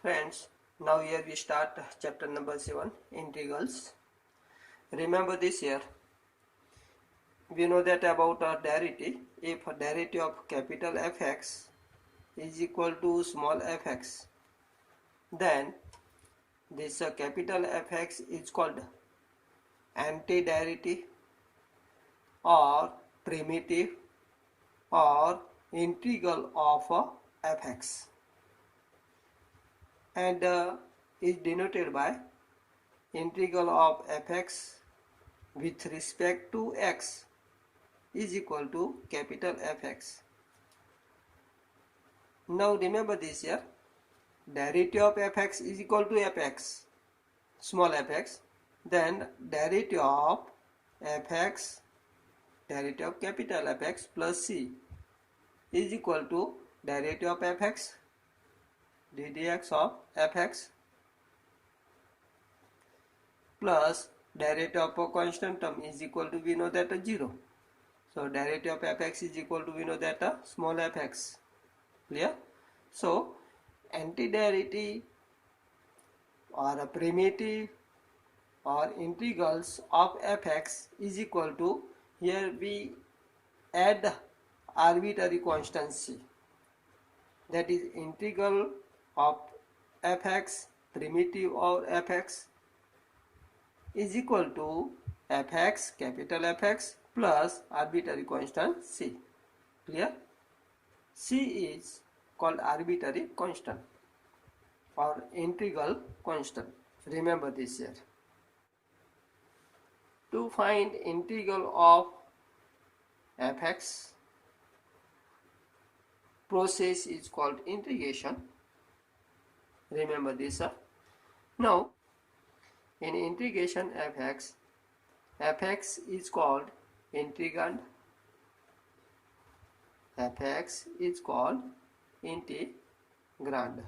Friends, now here we start chapter number 7, integrals. Remember this here, we know that about a derivative. If a derivative of capital Fx is equal to small fx, then this capital Fx is called antiderivative or primitive or integral of fx, and is denoted by integral of fx with respect to x is equal to capital Fx. Now remember this here, derivative of fx is equal to fx, small fx, then derivative of fx, derivative of capital Fx plus c is equal to derivative of fx, ddx of fx plus derivative of a constant term is equal to, we know that, 0. So derivative of fx is equal to, we know that, small fx. Clear? So antiderivative or a primitive or integrals of fx is equal to, here we add arbitrary constant c, that is integral of fx, primitive of fx is equal to fx, capital Fx plus arbitrary constant c. Clear? C is called arbitrary constant or integral constant. Remember this here. To find integral of fx, process is called integration. Remember this. Now in integration fx is called integrand, fx is called integrand.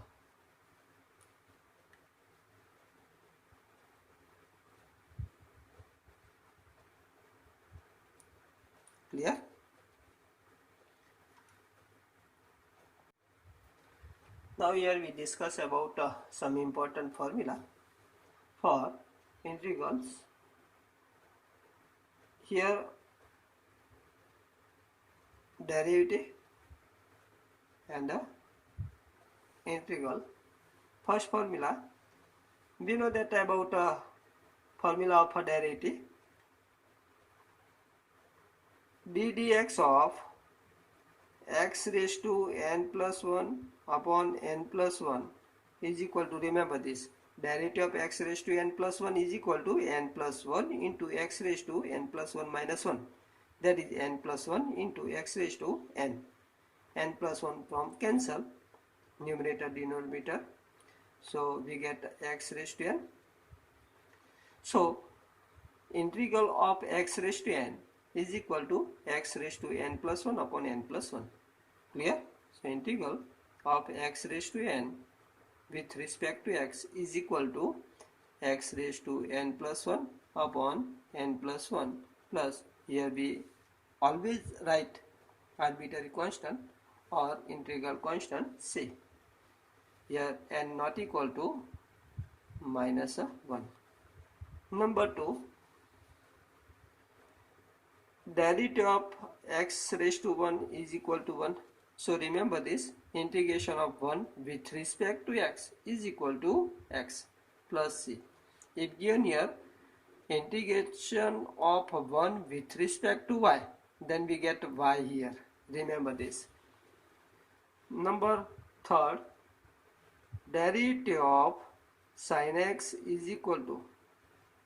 Clear? Now here we discuss about some important formula for integrals. Here derivative and integral. First formula, we know that about formula of a derivative, ddx of x raised to n plus 1 upon n plus 1 is equal to, remember this, derivative of x raised to n plus 1 is equal to n plus 1 into x raised to n plus 1 minus 1, that is n plus 1 into x raised to n. N plus 1 from cancel, numerator denominator, so we get x raised to n. So integral of x raised to n is equal to x raised to n plus 1 upon n plus 1. Clear? So integral of x raised to n with respect to x is equal to x raised to n plus 1 upon n plus 1 plus, here we always write arbitrary constant or integral constant c. Here n not equal to minus 1. Number 2, derivative of x raised to 1 is equal to 1. So remember this, integration of 1 with respect to x is equal to x plus c. If given here integration of 1 with respect to y, then we get y here. Remember this. Number 3, derivative of sin x is equal to,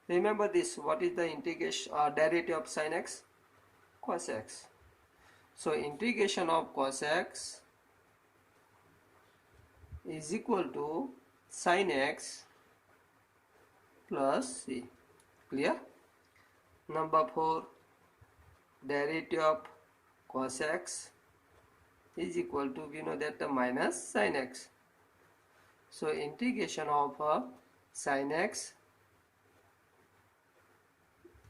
remember this, what is the integration derivative of sin x? Cos x. So integration of cos x is equal to sin x plus c. Clear? Number 4, derivative of cos x is equal to, we know that, minus sin x. So integration of sin x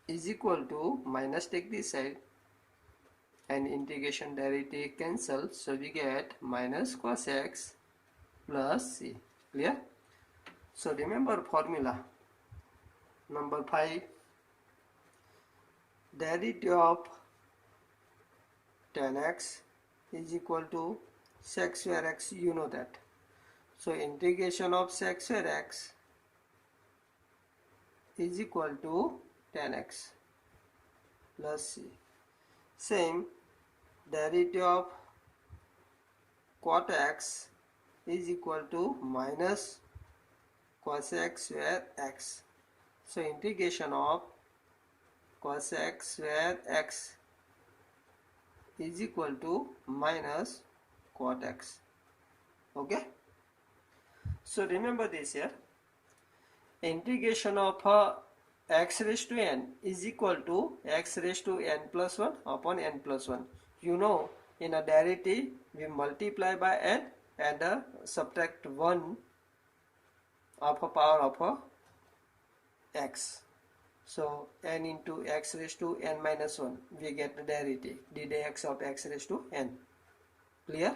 is equal to, minus take this side and integration derivative cancel, so we get minus cos x plus c. Clear? So remember formula number 5, derivative of tan x is equal to sec square x, you know that. So integration of sec square x is equal to tan x plus c. Same, derivative of cot x is equal to minus cosec square x. So integration of cosec square x is equal to minus cot x. Okay, so remember this here, integration of x raised to n is equal to x raised to n plus 1 upon n plus 1. You know, in a derivative we multiply by n and subtract 1 of a power of x. So n into x raised to n minus 1, we get the derivative ddx of x raised to n. Clear?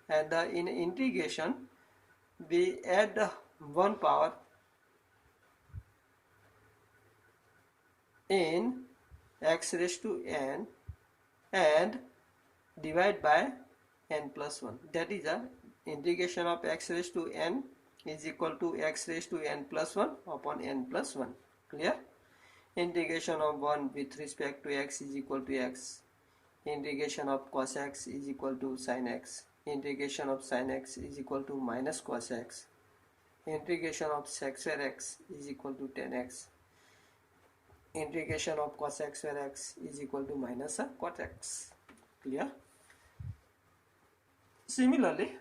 And in integration we add 1 power in x raised to n and divide by n plus 1. That is a integration of x raised to n is equal to x raised to n plus 1 upon n plus 1. Clear? Integration of 1 with respect to x is equal to x. Integration of cos x is equal to sin x. Integration of sin x is equal to minus cos x. Integration of sec square x is equal to tan x. Integration of cos x square x is equal to minus cot x. Clear? Similarly,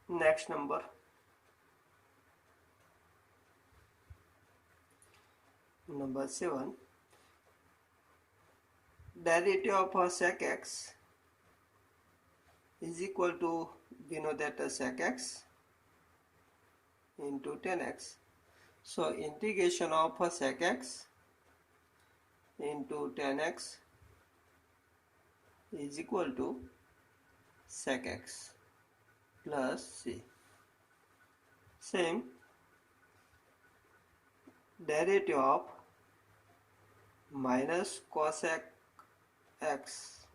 next number number 7, derivative of sec x is equal to, we know that sec x into tan x. So integration of sec x into tan x is equal to sec x plus c. Same, derivative of minus cosec x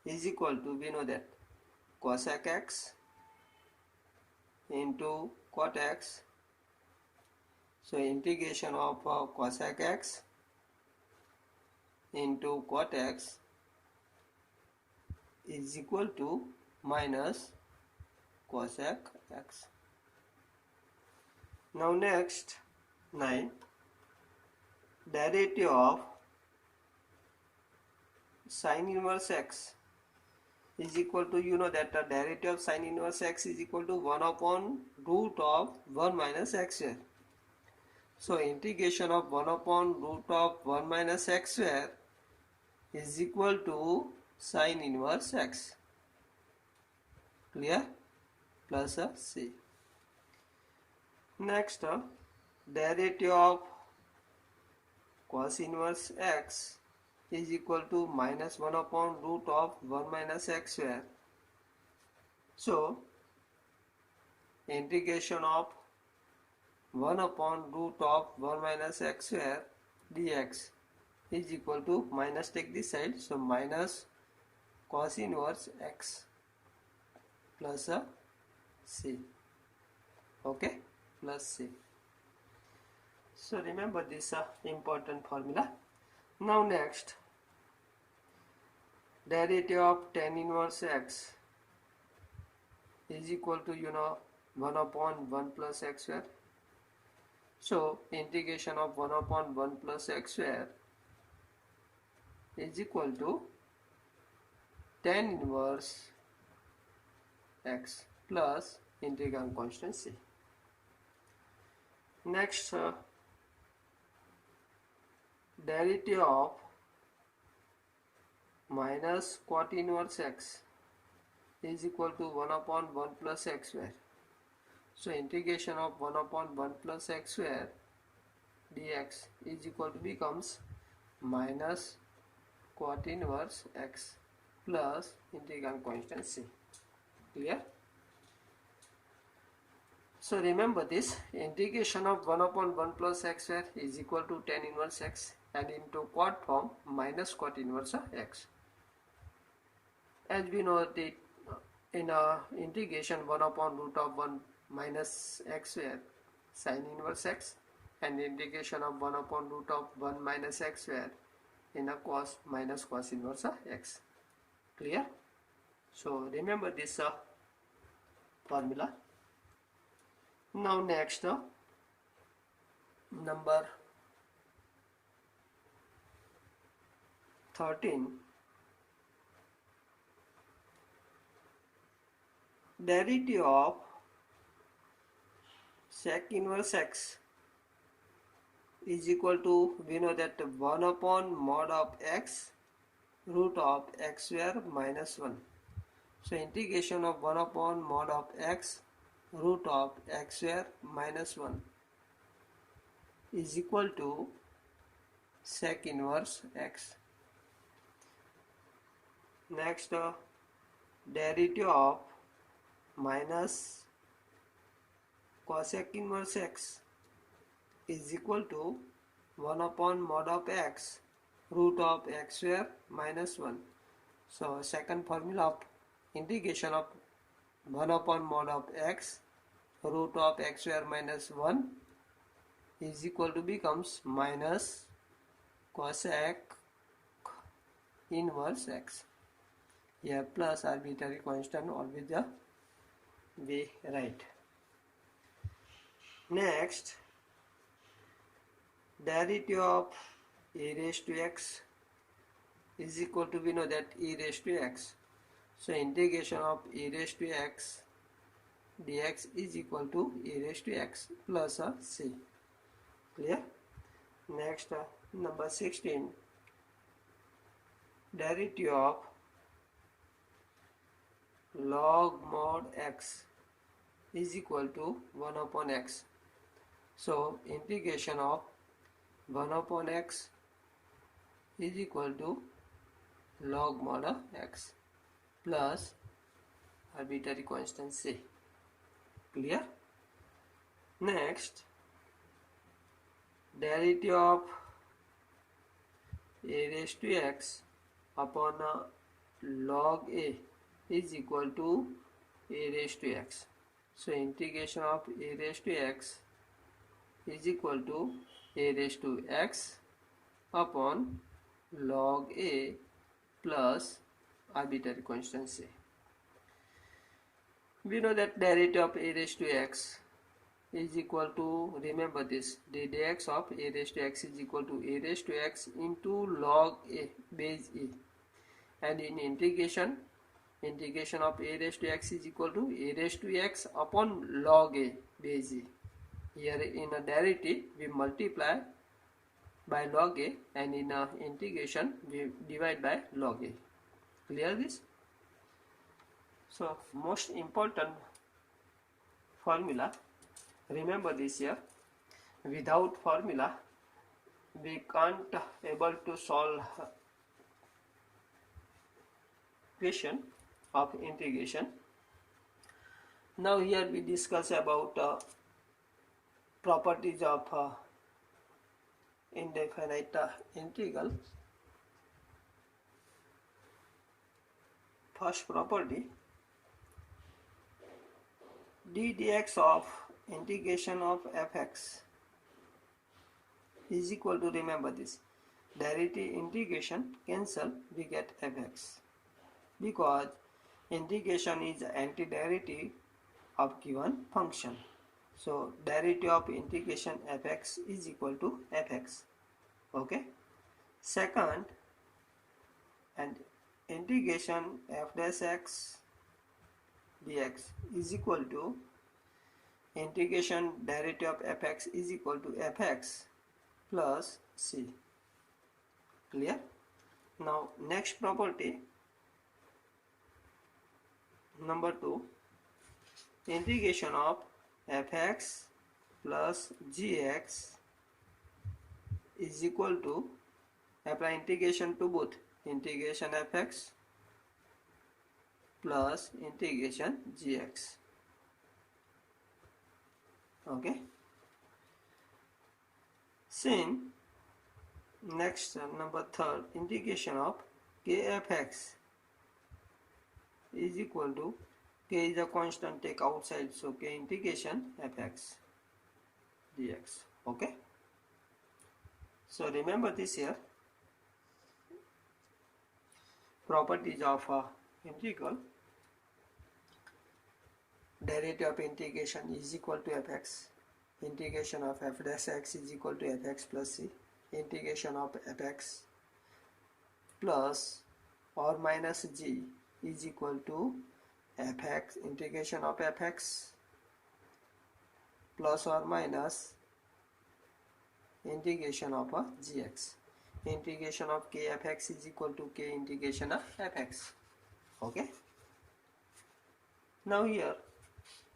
is equal to, we know that, cosec x into cot x. So integration of cosec x into cot x is equal to minus cosec x. Now next 9, derivative of sin inverse x is equal to, you know that the derivative of sin inverse x is equal to 1 upon root of 1 minus x square. So integration of 1 upon root of 1 minus x square is equal to sin inverse x. Clear? Plus c. Next, derivative of cos inverse x is equal to minus 1 upon root of 1 minus x square. So integration of 1 upon root of 1 minus x square dx is equal to, minus take this side, so minus cos inverse x plus c. Okay, plus c. So remember this important formula. Now next, derivative of tan inverse x is equal to, you know, 1 upon 1 plus x square. So integration of 1 upon 1 plus x square is equal to tan inverse x plus integral constant c. Next, derivative of minus cot inverse x is equal to 1 upon 1 plus x square. So integration of 1 upon 1 plus x square dx is equal to, becomes minus cot inverse x plus integral constant c. Clear? So remember this, integration of 1 upon 1 plus x square is equal to tan inverse x, and into quad form minus cot inverse x. As we know that in integration 1 upon root of 1 minus x square sin inverse x, and integration of 1 upon root of 1 minus x square in a cos minus cos inverse x. Clear? So remember this formula. Now next number 13, derivative of sec inverse x is equal to, we know that 1 upon mod of x root of x square minus 1. So integration of 1 upon mod of x root of x square minus 1 is equal to sec inverse x. Next, derivative of minus cosec inverse x is equal to 1 upon mod of x root of x square minus 1. So second formula of integration of 1 upon mod of x root of x square minus 1 is equal to becomes minus cosec inverse x. Here plus arbitrary constant always we write. Next, derivative of e raised to x is equal to, we know that e raised to x. So integration of e raised to x dx is equal to e raised to x plus c. Clear? Next, number 16, derivative of log mod x is equal to 1 upon x. So integration of 1 upon x is equal to log mod of x plus arbitrary constant c. Clear? Next, derivative of a raised to x upon log a is equal to a raised to x. So integration of a raised to x is equal to a raised to x upon log a plus arbitrary constant c. We know that derivative of a raised to x is equal to, remember this, the dx of a raised to x is equal to a raised to x into log a base e, and in integration of a raised to x is equal to a raised to x upon log a base e. Here in a derivative we multiply by log a, and in a integration we divide by log a. Clear this? So most important formula, remember this here, without formula we can't able to solve question of integration. Now here we discuss about properties of indefinite integral. First property, d dx of integration of fx is equal to, remember this, derivative integration cancel, we get fx, because integration is antiderivative of given function. So derivative of integration fx is equal to fx. Okay. Second, and integration f dash x dx is equal to integration derivative of fx is equal to fx plus c. Clear? Now next property, number 2, integration of fx plus gx is equal to, apply integration to both, integration fx plus integration gx. Okay. Sin next number third, integration of kfx is equal to, k is a constant, take outside, so k integration fx dx. Okay. So remember this here. Properties of integral. Derivative of integration is equal to fx. Integration of f dash x is equal to fx plus c. Integration of fx plus or minus g is equal to fx. Integration of fx plus or minus integration of gx. Integration of kfx is equal to k integration of fx. Okay. Now here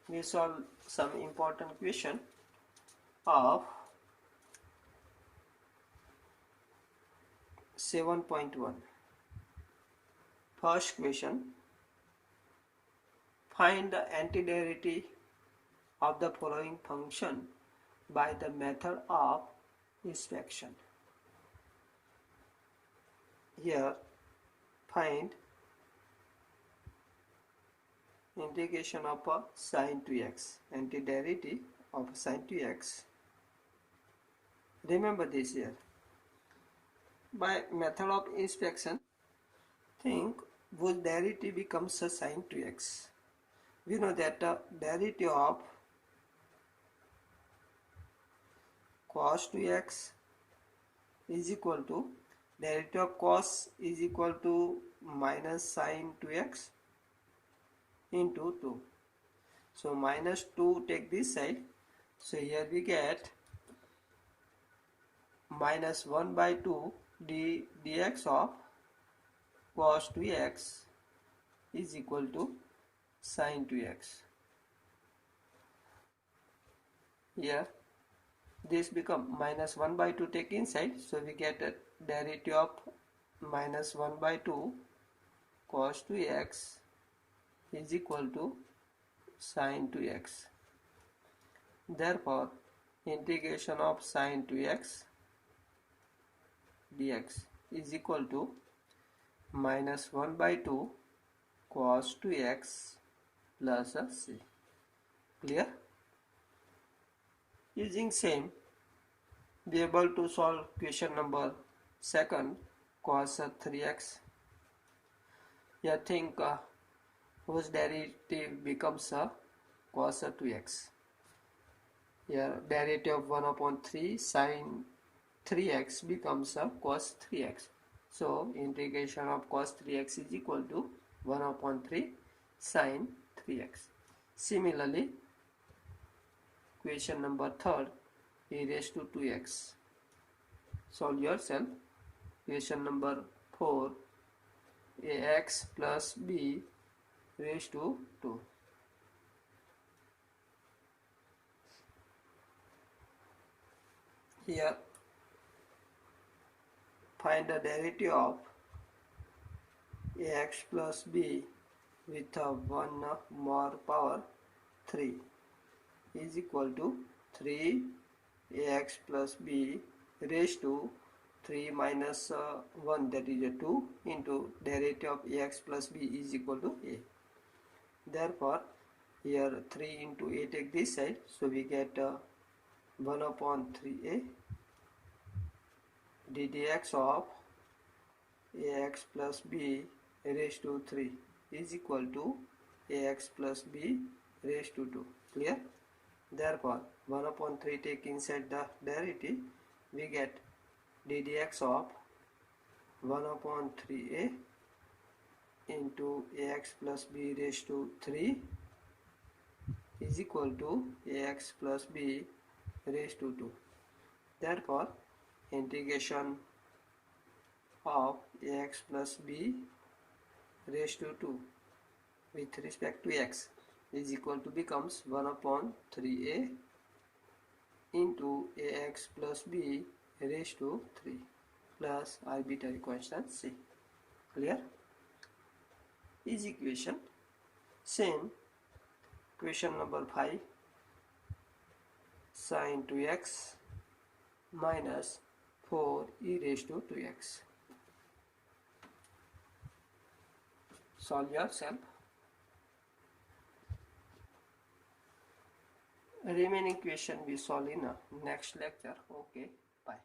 we solve some important question of 7.1. First question, find the antiderivative of the following function by the method of inspection. Here find integration of sine 2x, antiderivative of sine 2x. Remember this here. By method of inspection, think whose derivative becomes a sine 2x. We know that the derivative of cos 2x is equal to, derivative of cos is equal to minus sine 2x into 2. So minus 2 take this side. So here we get minus 1 by 2 dx of cos 2x is equal to sine 2x. Here this become minus 1 by 2 take inside. So we get a derivative of minus 1 by 2 cos 2x is equal to sine 2x. Therefore, integration of sine 2x dx is equal to minus 1 by 2 cos 2x plus c. Clear? Using same, be able to solve question number second, cos 3x. Here think whose derivative becomes cos 2x. Here derivative of 1 upon 3 sine 3x becomes cos 3x. So integration of cos 3x is equal to 1 upon 3 sine 3x. Similarly, question number third, e raised to 2x. Solve yourself. Question number 4, ax plus b raised to 2. Here find the derivative of ax plus b with 1 more power 3 is equal to 3 ax plus b raised to 3 minus 1, that is 2, into derivative of ax plus b is equal to a. Therefore, here 3 into a take this side, so we get 1 upon 3a ddx of ax plus b raised to 3 is equal to ax plus b raised to 2. Clear? Therefore, 1 upon 3 take inside the derivative, we get ddx of 1 upon 3a into ax plus b raised to 3 is equal to ax plus b raised to 2. Therefore, integration of ax plus b raised to 2 with respect to x is equal to becomes 1 upon 3a into ax plus b raised to 3 plus arbitrary constant c. Clear? Is equation Same question number 5, sin 2x minus 4 e raised to 2x. Solve yourself. Remaining question we solve in next lecture. Okay, bye.